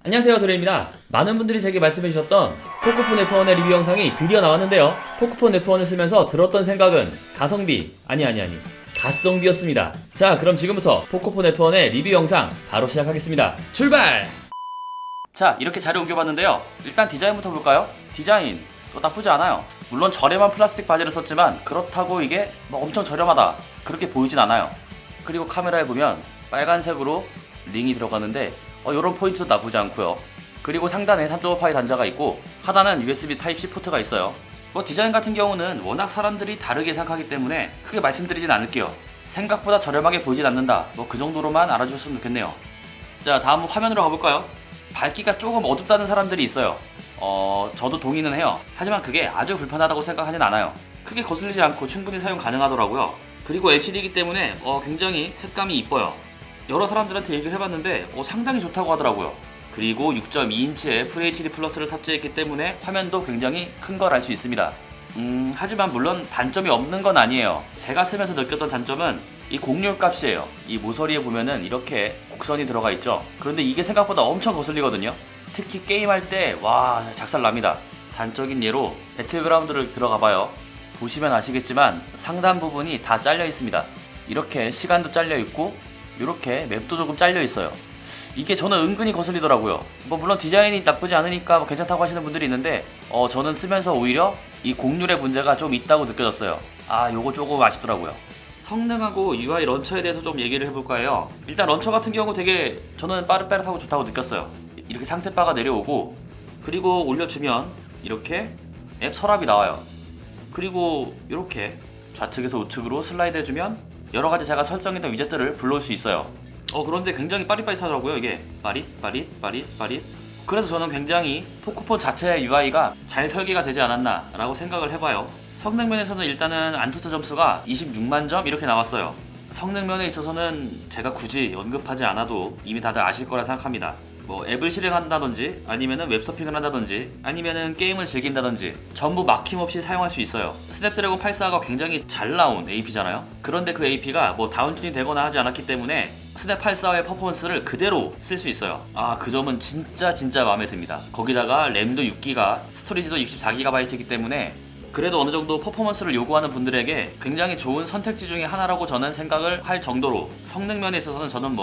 안녕하세요, 도레입니다. 많은 분들이 제게 말씀해주셨던 포코폰 F1의 리뷰 영상이 드디어 나왔는데요. 포코폰 F1을 쓰면서 들었던 생각은 가성비, 아니 가성비였습니다. 자, 그럼 지금부터 포코폰 F1의 리뷰 영상 바로 시작하겠습니다. 출발! 자, 이렇게 자료 옮겨봤는데요. 일단 디자인부터 볼까요? 디자인 나쁘지 않아요. 물론 저렴한 플라스틱 바지를 썼지만 그렇다고 이게 엄청 저렴하다 그렇게 보이진 않아요. 그리고 카메라에 보면 빨간색으로 링이 들어가는데 이런 포인트도 나쁘지 않고요. 그리고 상단에 3.5파이 단자가 있고 하단은 USB 타입C 포트가 있어요. 디자인 같은 경우는 워낙 사람들이 다르게 생각하기 때문에 크게 말씀드리진 않을게요. 생각보다 저렴하게 보이진 않는다, 그 정도로만 알아주셨으면 좋겠네요. 자, 다음 화면으로 가볼까요? 밝기가 조금 어둡다는 사람들이 있어요. 저도 동의는 해요. 하지만 그게 아주 불편하다고 생각하진 않아요. 크게 거슬리지 않고 충분히 사용 가능하더라고요. 그리고 LCD이기 때문에 굉장히 색감이 이뻐요. 여러 사람들한테 얘기를 해봤는데 상당히 좋다고 하더라고요. 그리고 6.2인치의 FHD 플러스를 탑재했기 때문에 화면도 굉장히 큰 걸 알 수 있습니다. 하지만 물론 단점이 없는 건 아니에요. 제가 쓰면서 느꼈던 단점은 이 곡률 값이에요. 이 모서리에 보면은 이렇게 곡선이 들어가 있죠. 그런데 이게 생각보다 엄청 거슬리거든요. 특히 게임할 때 작살납니다. 단적인 예로 배틀그라운드를 들어가봐요. 보시면 아시겠지만 상단 부분이 다 잘려 있습니다. 이렇게 시간도 잘려 있고 이렇게 맵도 조금 잘려 있어요. 이게 저는 은근히 거슬리더라고요. 물론 디자인이 나쁘지 않으니까 괜찮다고 하시는 분들이 있는데 저는 쓰면서 오히려 이 곡률의 문제가 좀 있다고 느껴졌어요. 요거 조금 아쉽더라고요. 성능하고 UI 런처에 대해서 좀 얘기를 해볼까 해요. 일단 런처 같은 경우 되게 저는 빠릿빠릿하고 좋다고 느꼈어요. 이렇게 상태바가 내려오고 그리고 올려주면 이렇게 앱 서랍이 나와요. 그리고 이렇게 좌측에서 우측으로 슬라이드 해주면 여러가지 제가 설정했던 위젯들을 불러올 수 있어요. 그런데 굉장히 빠릿빠릿하더라고요. 이게 빠릿. 그래서 저는 굉장히 포코폰 자체의 UI가 잘 설계가 되지 않았나 라고 생각을 해봐요. 성능면에서는 일단은 안투투 점수가 26만 점 이렇게 나왔어요. 성능면에 있어서는 제가 굳이 언급하지 않아도 이미 다들 아실 거라 생각합니다. 앱을 실행한다든지 아니면은 웹서핑을 한다든지 아니면은 게임을 즐긴다든지 전부 막힘없이 사용할 수 있어요. 스냅드래곤 845가 굉장히 잘 나온 AP잖아요. 그런데 그 AP가 다운tun이 되거나 하지 않았기 때문에 스냅 845의 퍼포먼스를 그대로 쓸 수 있어요. 그 점은 진짜 마음에 듭니다. 거기다가 램도 6기가, 스토리지도 64GB이기 때문에 그래도 어느 정도 퍼포먼스를 요구하는 분들에게 굉장히 좋은 선택지 중에 하나라고 저는 생각을 할 정도로 성능면에 있어서는 저는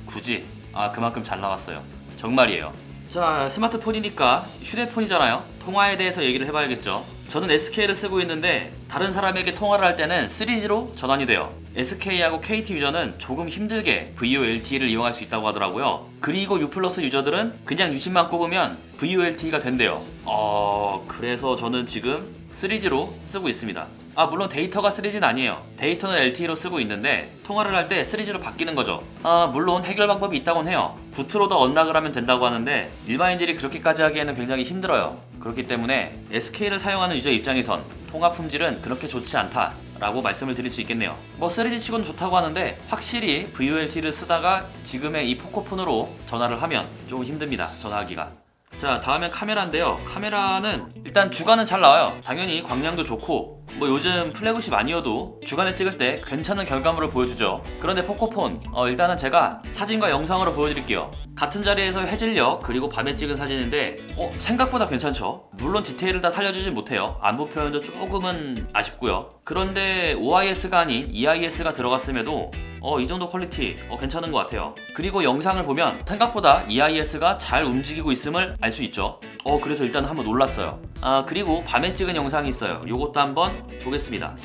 굳이 그만큼 잘 나왔어요. 정말이에요. 자, 스마트폰이니까 휴대폰이잖아요. 통화에 대해서 얘기를 해봐야겠죠. 저는 SK를 쓰고 있는데 다른 사람에게 통화를 할 때는 3G로 전환이 돼요. SK하고 KT 유저는 조금 힘들게 VoLTE를 이용할 수 있다고 하더라고요. 그리고 U+ 유저들은 그냥 유심만 꼽으면 VoLTE가 된대요. 그래서 저는 지금 3G로 쓰고 있습니다. 물론 데이터가 3G는 아니에요. 데이터는 LTE로 쓰고 있는데 통화를 할 때 3G로 바뀌는 거죠. 물론 해결 방법이 있다곤 해요. 부트로더 언락을 하면 된다고 하는데 일반인들이 그렇게까지 하기에는 굉장히 힘들어요. 그렇기 때문에 SK를 사용하는 유저 입장에선 통화 품질은 그렇게 좋지 않다 라고 말씀을 드릴 수 있겠네요. 3G 치고는 좋다고 하는데 확실히 VoLTE를 쓰다가 지금의 이 포코폰으로 전화를 하면 조금 힘듭니다. 전화하기가. 자, 다음엔 카메라인데요. 카메라는 일단 주간은 잘 나와요. 당연히 광량도 좋고 요즘 플래그십 아니어도 주간에 찍을 때 괜찮은 결과물을 보여주죠. 그런데 포코폰 일단은 제가 사진과 영상으로 보여드릴게요. 같은 자리에서 해질녘 그리고 밤에 찍은 사진인데 생각보다 괜찮죠. 물론 디테일을 다 살려주진 못해요. 안부 표현도 조금은 아쉽고요. 그런데 OIS가 아닌 EIS가 들어갔음에도 이 정도 퀄리티 괜찮은 것 같아요. 그리고 영상을 보면 생각보다 EIS가 잘 움직이고 있음을 알 수 있죠. 그래서 일단 한번 놀랐어요. 그리고 밤에 찍은 영상이 있어요. 요것도 한번 보겠습니다.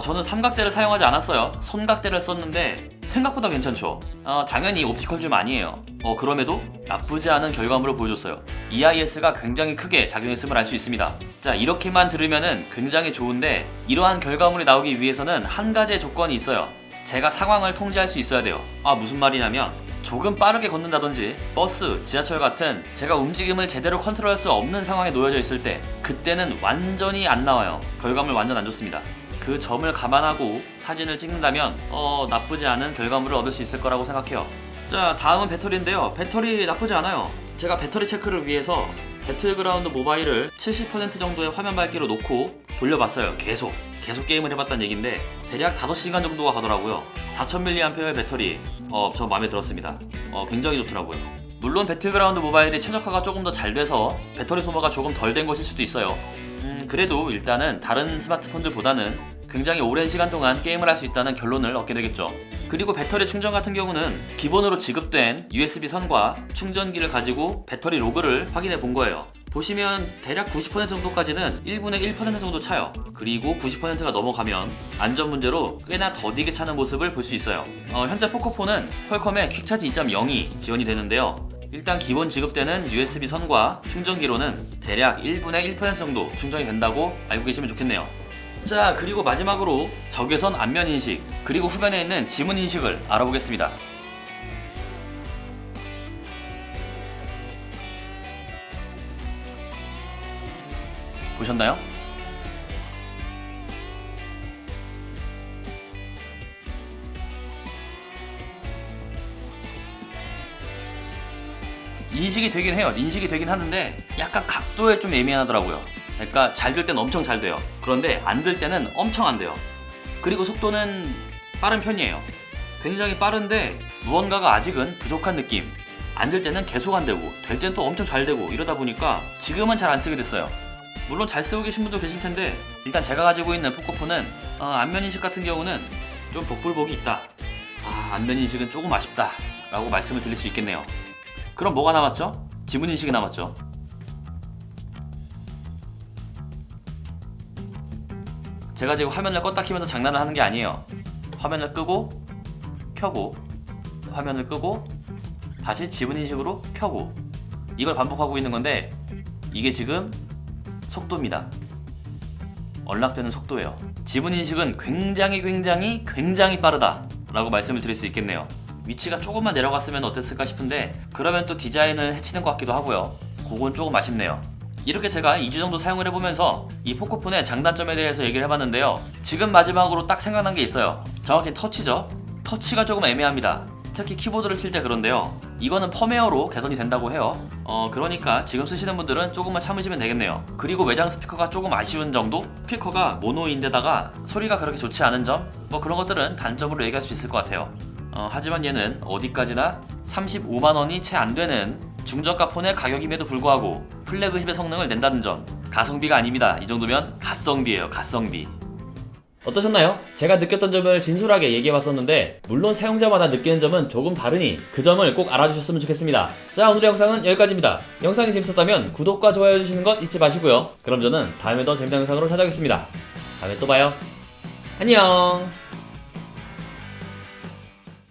저는 삼각대를 사용하지 않았어요. 손각대를 썼는데 생각보다 괜찮죠. 당연히 옵티컬 줌 아니에요. 그럼에도 나쁘지 않은 결과물을 보여줬어요. EIS가 굉장히 크게 작용했음을 알 수 있습니다. 자, 이렇게만 들으면은 굉장히 좋은데 이러한 결과물이 나오기 위해서는 한 가지의 조건이 있어요. 제가 상황을 통제할 수 있어야 돼요. 무슨 말이냐면 조금 빠르게 걷는다든지 버스, 지하철 같은 제가 움직임을 제대로 컨트롤할 수 없는 상황에 놓여져 있을 때 그때는 완전히 안 나와요. 결과물 완전 안 좋습니다. 그 점을 감안하고 사진을 찍는다면 나쁘지 않은 결과물을 얻을 수 있을 거라고 생각해요. 자, 다음은 배터리인데요. 배터리 나쁘지 않아요. 제가 배터리 체크를 위해서 배틀그라운드 모바일을 70% 정도의 화면 밝기로 놓고 돌려봤어요. 계속 게임을 해봤다는 얘기인데 대략 5시간 정도가 가더라고요. 4000mAh의 배터리 저 마음에 들었습니다. 굉장히 좋더라고요. 물론 배틀그라운드 모바일이 최적화가 조금 더 잘 돼서 배터리 소모가 조금 덜 된 것일 수도 있어요. 그래도 일단은 다른 스마트폰들보다는 굉장히 오랜 시간 동안 게임을 할 수 있다는 결론을 얻게 되겠죠. 그리고 배터리 충전 같은 경우는 기본으로 지급된 USB 선과 충전기를 가지고 배터리 로그를 확인해 본 거예요. 보시면 대략 90% 정도까지는 1분의 1% 정도 차요. 그리고 90%가 넘어가면 안전 문제로 꽤나 더디게 차는 모습을 볼 수 있어요. 현재 포코폰은 퀄컴의 퀵차지 2.0이 지원이 되는데요. 일단 기본 지급되는 USB 선과 충전기로는 대략 1분의 1% 정도 충전이 된다고 알고 계시면 좋겠네요. 자, 그리고 마지막으로 적외선 안면 인식, 그리고 후면에 있는 지문 인식을 알아보겠습니다. 보셨나요? 인식이 되긴 해요. 인식이 되긴 하는데 약간 각도에 좀 예민하더라고요. 그러니까 잘 될 때는 엄청 잘 돼요. 그런데 안 될 때는 엄청 안 돼요. 그리고 속도는 빠른 편이에요. 굉장히 빠른데 무언가가 아직은 부족한 느낌. 안 될 때는 계속 안 되고 될 때는 또 엄청 잘 되고 이러다 보니까 지금은 잘 안 쓰게 됐어요. 물론 잘 쓰고 계신 분도 계실 텐데 일단 제가 가지고 있는 포코폰은 안면 인식 같은 경우는 좀 복불복이 있다. 안면 인식은 조금 아쉽다 라고 말씀을 드릴 수 있겠네요. 그럼 뭐가 남았죠? 지문 인식이 남았죠. 제가 지금 화면을 껐다 키면서 장난을 하는 게 아니에요. 화면을 끄고 켜고 화면을 끄고 다시 지문 인식으로 켜고 이걸 반복하고 있는 건데 이게 지금 속도입니다. 언락되는 속도예요. 지문 인식은 굉장히 빠르다 라고 말씀을 드릴 수 있겠네요. 위치가 조금만 내려갔으면 어땠을까 싶은데 그러면 또 디자인을 해치는 것 같기도 하고요. 그건 조금 아쉽네요. 이렇게 제가 2주 정도 사용을 해보면서 이 포코폰의 장단점에 대해서 얘기를 해봤는데요. 지금 마지막으로 딱 생각난 게 있어요. 정확히 터치죠. 터치가 조금 애매합니다. 특히 키보드를 칠 때 그런데요. 이거는 펌웨어로 개선이 된다고 해요. 그러니까 지금 쓰시는 분들은 조금만 참으시면 되겠네요. 그리고 외장 스피커가 조금 아쉬운 정도? 스피커가 모노인데다가 소리가 그렇게 좋지 않은 점? 그런 것들은 단점으로 얘기할 수 있을 것 같아요. 하지만 얘는 어디까지나 35만원이 채 안되는 중저가 폰의 가격임에도 불구하고 플래그십의 성능을 낸다는 점, 가성비가 아닙니다. 이 정도면 갓성비예요. 갓성비. 어떠셨나요? 제가 느꼈던 점을 진솔하게 얘기해봤었는데 물론 사용자마다 느끼는 점은 조금 다르니 그 점을 꼭 알아주셨으면 좋겠습니다. 자, 오늘의 영상은 여기까지입니다. 영상이 재밌었다면 구독과 좋아요 해주시는 것 잊지 마시고요. 그럼 저는 다음에 더 재밌는 영상으로 찾아오겠습니다. 다음에 또 봐요. 안녕.